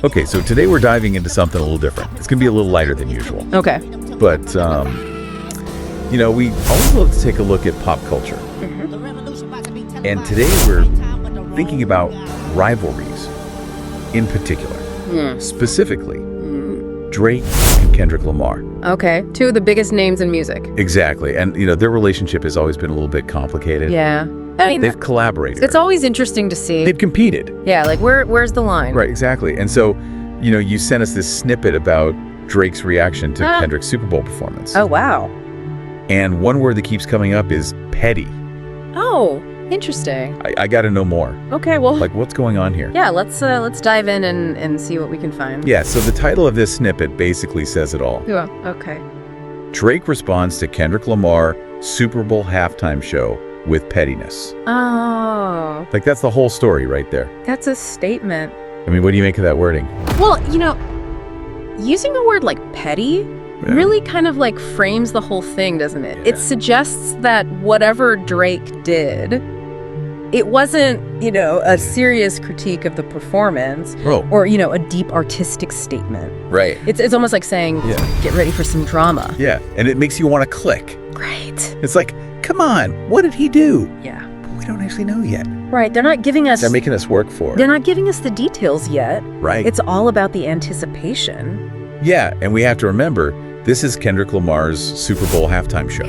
Okay, so today we're diving into something a little different. It's going to be a little lighter than usual. Okay. But, we always love to take a look at pop culture. And today we're thinking about rivalries in particular. Specifically, Drake and Kendrick Lamar. Okay. Two of the biggest names in music. Exactly. And, their relationship has always been a little bit complicated. Yeah. I mean, They've collaborated. it's always interesting to see. They've competed. Yeah, like where's the line? Right, exactly. And so, you sent us this snippet about Drake's reaction to Kendrick's Super Bowl performance. Oh, wow. And one word that keeps coming up is petty. Oh, interesting. I got to know more. Okay, well, Like, what's going on here? yeah, let's dive in and see what we can find. Yeah, so the title of this snippet basically says it all. Yeah, okay. Drake responds to Kendrick Lamar Super Bowl halftime show with pettiness. Oh, Like, that's the whole story right there. that's a statement. I mean, what do you make of that wording? Well, using a word like petty really kind of like frames the whole thing, doesn't it? Yeah. It suggests that whatever Drake did, it wasn't, a serious critique of the performance or, a deep artistic statement. Right. It's almost like saying, get ready for some drama. Yeah, and it makes you want to click. Right. It's like, come on, what did he do? Yeah. But we don't actually know yet. Right. They're not giving us... They're making us work for They're it. not giving us the details yet. Right. It's all about the anticipation. Yeah, and we have to remember, this is Kendrick Lamar's Super Bowl halftime show.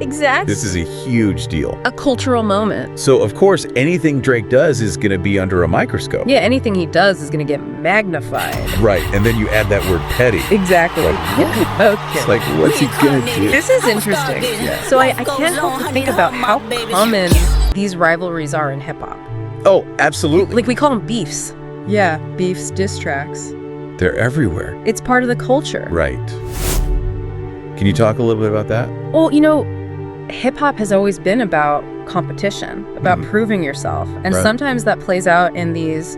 Exactly. This is a huge deal. A cultural moment. So, of course, anything Drake does is going to be under a microscope. Yeah, anything he does is going to get magnified. Right, and then you add that word petty. Exactly. Okay. It's like, what's he going to do? This is interesting. So I can't help but think about how common these rivalries are in hip-hop. Oh, absolutely. Like, we call them beefs. Yeah, beefs, diss tracks. They're everywhere. It's part of the culture. Right. Can you talk a little bit about that? Well, hip-hop has always been about competition, about proving yourself. And sometimes that plays out in these,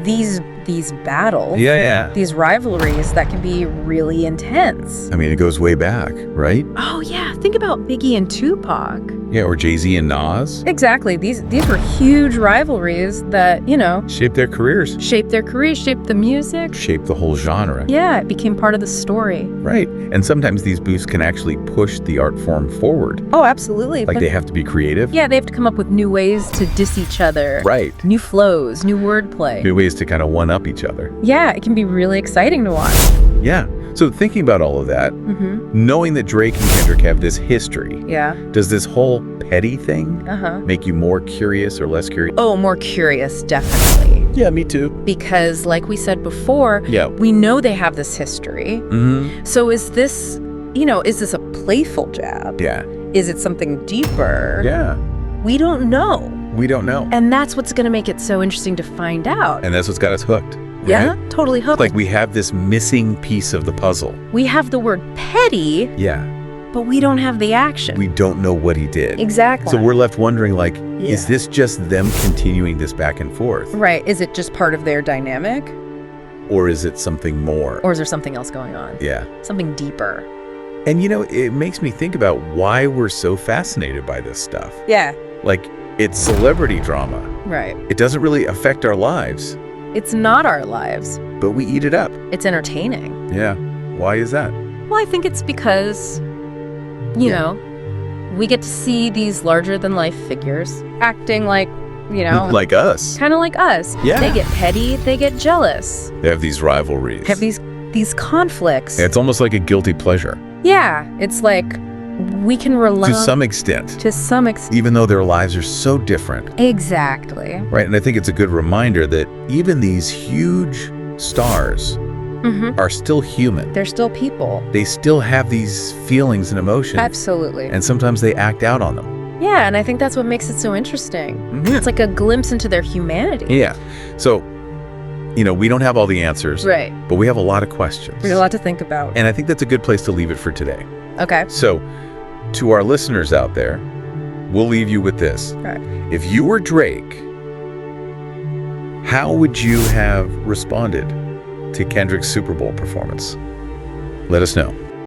these battles. Yeah. These rivalries that can be really intense. I mean, it goes way back, right? Oh, yeah. Think about Biggie and Tupac. Yeah, or Jay-Z and Nas. Exactly. These were huge rivalries that, Shaped their careers. shaped their careers, shaped the music. Shaped the whole genre. Yeah, it became part of the story. Right. And sometimes these boosts can actually push the art form forward. Oh, absolutely. Like, But they have to be creative. yeah, they have to come up with new ways to diss each other. Right. New flows, new wordplay. New ways to kind of one-up each other. Yeah, it can be really exciting to watch. Yeah. So thinking about all of that, knowing that Drake and Kendrick have this history, Yeah. does this whole petty thing Uh-huh. make you more curious or less curious? Oh, more curious, definitely. Yeah, me too. Because like we said before, Yeah. we know they have this history. So is this a playful jab? Yeah. Is it something deeper? Yeah. We don't know. We don't know. And that's what's going to make it so interesting to find out. And that's what's got us hooked. Yeah, right? totally hooked. Like, we have this missing piece of the puzzle. We have the word petty, Yeah. but we don't have the action. We don't know what he did. Exactly. So we're left wondering, like, Yeah. is this just them continuing this back and forth? Right. Is it just part of their dynamic? Or is it something more? Or is there something else going on? Yeah. Something deeper? And, it makes me think about why we're so fascinated by this stuff. Yeah. Like, it's celebrity drama. Right. It doesn't really affect our lives, It's not our lives. but we eat it up. It's entertaining. Yeah. Why is that? Well, I think it's because, we get to see these larger-than-life figures acting like, Like us. kind of like us. Yeah. They get petty. They get jealous. They have these rivalries. Have these conflicts. It's almost like a guilty pleasure. Yeah. It's like we can rely To some extent. To some extent. Even though their lives are so different. Exactly. Right. And I think it's a good reminder that even these huge stars are still human. They're still people. They still have these feelings and emotions. Absolutely. And sometimes they act out on them. Yeah, and I think that's what makes it so interesting. It's like a glimpse into their humanity. Yeah. So, we don't have all the answers. Right. But we have a lot of questions. There's a lot to think about. And I think that's a good place to leave it for today. Okay. So, to our listeners out there, we'll leave you with this. Right. If you were Drake, how would you have responded to Kendrick's Super Bowl performance? Let us know.